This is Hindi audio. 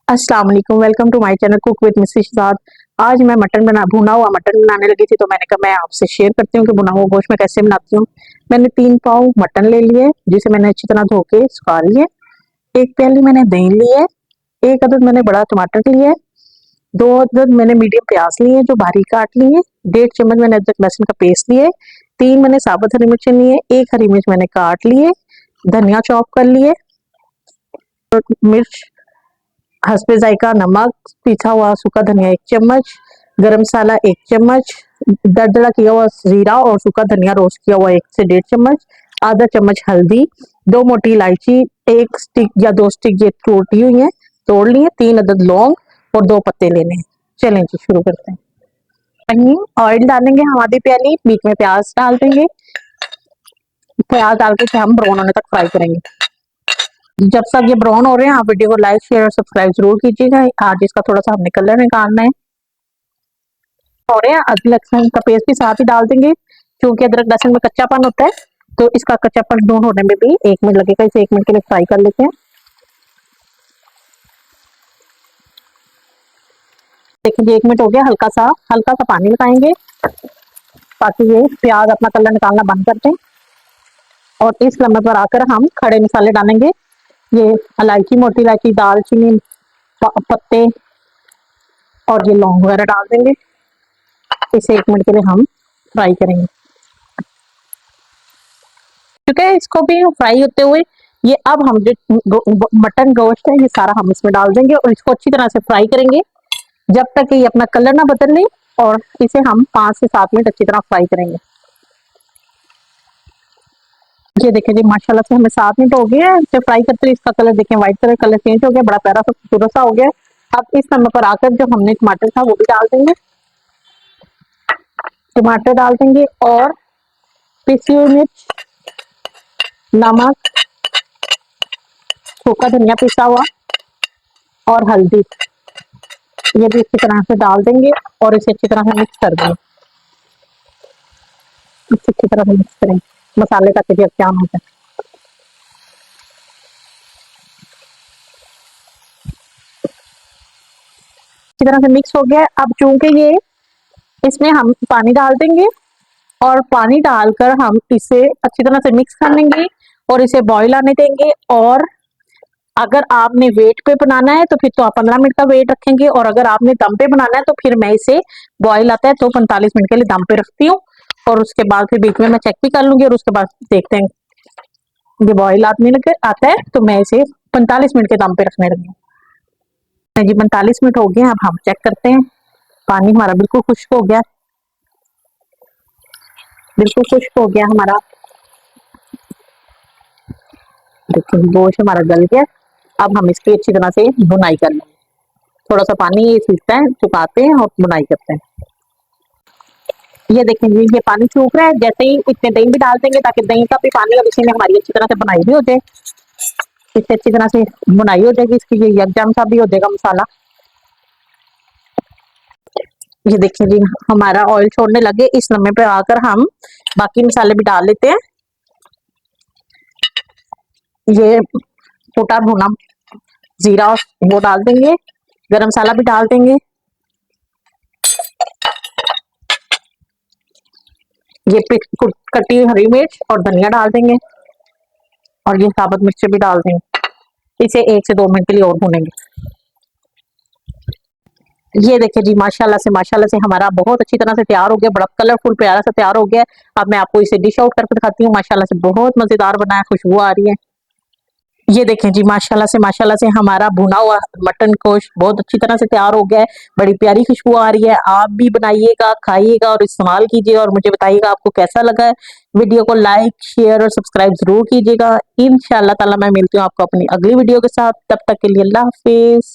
अस्सलाम वालेकुम, welcome to my channel cook with Mrs Shad. आज मैं भुना हुआ मटन बनाने लगी थी, तो मैंने कहा मैं आपसे शेयर करती हूँ कि भुना हुआ गोश्त मैं कैसे बनाती हूँ। मैंने 3 पाव मटन ले लिए, जिसे मैंने अच्छी तरह धो के सुखा लिए। 1 प्याली मैंने दही ली है, 1 अदद मैंने बड़ा टमाटर लिया है, 2 अदद मैंने मीडियम प्याज लिए जो बारीक काट लिए हैं, 1.5 चम्मच मैंने अदरक लहसुन का पेस्ट लिया है, 3 मैंने साबुत हरी मिर्च लिए, 1 हरी मिर्च मैंने काट लिए, धनिया चॉप कर लिए, मिर्च हस्बे जायका, नमक, पिसा हुआ सूखा धनिया 1 चम्मच, गरम मसाला 1 चम्मच, दरदरा किया हुआ जीरा और सूखा धनिया रोस्ट किया हुआ 1 से 1.5 चम्मच, आधा चम्मच हल्दी, 2 मोटी इलायची, 1 स्टिक या 2 स्टिक ये टूटी हुई है, तोड़ ली है, 3 अदद लौंग और 2 पत्ते लेने हैं। चलें जी शुरू करते हैं। वहीं ऑयल डालेंगे हम आधी प्याली, बीच में प्याज डाल देंगे, प्याज डाल के हम ब्राउन होने तक फ्राई करेंगे। जब तक ये ब्राउन हो रहे हैं आप वीडियो को लाइक शेयर और सब्सक्राइब जरूर कीजिएगा। आज इसका थोड़ा सा हमने कलर निकालना है। हो रहे हैं अदरक लहसुन का पेस्ट भी साथ ही डाल देंगे, क्योंकि अदरक लहसुन में कच्चापन होता है, तो इसका कच्चापन दूर होने में भी 1 मिनट लगेगा। इसे 1 मिनट के लिए फ्राई कर लेते हैं। देखिए 1 मिनट हो गया, हल्का सा पानी लगाएंगे ताकि ये प्याज अपना कलर निकालना बंद कर दें। और इस लम्बे पर आकर हम खड़े मसाले डालेंगे। ये इलायची, मोटी इलायची, दालचीनी, पत्ते और ये लौंग वगैरह डाल देंगे। इसे 1 मिनट के लिए हम फ्राई करेंगे। ठीक है, इसको भी फ्राई होते हुए ये अब हम जो मटन गोश्त है ये सारा हम इसमें डाल देंगे और इसको अच्छी तरह से फ्राई करेंगे जब तक कि ये अपना कलर ना बदल ले। और इसे हम 5 से 7 मिनट अच्छी तरह फ्राई करेंगे। ये देखें जी, माशाल्लाह से हमें 7 मिनट हो गए हैं इसे फ्राई करते हुए। इसका कलर देखें, व्हाइट कलर चेंज हो गया, बड़ा प्यारा सा खूबसूरत सा हो गया। अब इस समय पर आकर जो हमने टमाटर था वो भी डाल देंगे। टमाटर डाल देंगे और पिसी हुई मिर्च, नमक, सूखा धनिया पिसा हुआ और हल्दी, ये भी अच्छी तरह से डाल देंगे और इसे अच्छी तरह से मिक्स कर देंगे। इसे अच्छी तरह से मिक्स करें, मसाले का तेजी क्या होता है। अच्छी तरह से मिक्स हो गया है। अब चूंकि ये इसमें हम पानी डाल देंगे और पानी डालकर हम इसे अच्छी तरह से मिक्स कर लेंगे और इसे बॉईल आने देंगे। और अगर आपने वेट पे बनाना है तो फिर तो आप 15 मिनट का वेट रखेंगे, और अगर आपने दम पे बनाना है तो फिर मैं इसे बॉईल आता है तो 45 मिनट के लिए दम पे रखती हूँ। और उसके बाद फिर बीच में मैं चेक भी कर लूंगी और उसके बाद देखते हैं ये बॉईल आता है तो मैं इसे 45 मिनट के दम पे रखने लगी। जी 45 मिनट हो गए, अब हम चेक करते हैं। पानी हमारा बिल्कुल खुश्क हो गया, बिल्कुल खुश्क हो गया हमारा। देखिए गोश्त हमारा गल गया। अब हम इसकी अच्छी तरह से भुनाई कर लेंगे। थोड़ा सा पानी ये सूखता है, सुखाते हैं और भुनाई करते हैं। ये देखें जी, ये पानी सूख रहा है। जैसे ही इसमें दही भी डाल देंगे ताकि दही का भी पानी और इसी में हमारी अच्छी तरह से बुनाई भी हो जाए। इससे अच्छी तरह से बुनाई हो जाएगी, इसकी ये यकजान सा भी हो जाएगा मसाला। ये देखिए जी, हमारा ऑयल छोड़ने लगे। इस समय पे आकर हम बाकी मसाले भी डाल लेते हैं। ये छोटा भुना जीरा वो डाल देंगे, गरम मसाला भी डाल देंगे, ये कटी हुई हरी मिर्च और धनिया डाल देंगे और ये साबुत मिर्च भी डाल देंगे। इसे 1 से 2 मिनट के लिए और भूनेंगे। ये देखिए जी, माशाल्लाह से हमारा बहुत अच्छी तरह से तैयार हो गया, बड़ा कलरफुल प्यारा सा तैयार हो गया। अब मैं आपको इसे डिश आउट करके दिखाती हूँ। माशाल्लाह से बहुत मजेदार बना है, खुशबू आ रही है। ये देखें जी, माशाल्लाह से हमारा भुना हुआ मटन गोश्त बहुत अच्छी तरह से तैयार हो गया है। बड़ी प्यारी खुशबू आ रही है। आप भी बनाइएगा, खाइएगा और इस्तेमाल कीजिएगा और मुझे बताइएगा आपको कैसा लगा है। वीडियो को लाइक शेयर और सब्सक्राइब जरूर कीजिएगा। इंशाअल्लाह ताला मैं मिलती हूँ आपको अपनी अगली वीडियो के साथ। तब तक के लिए अल्लाह हाफिज।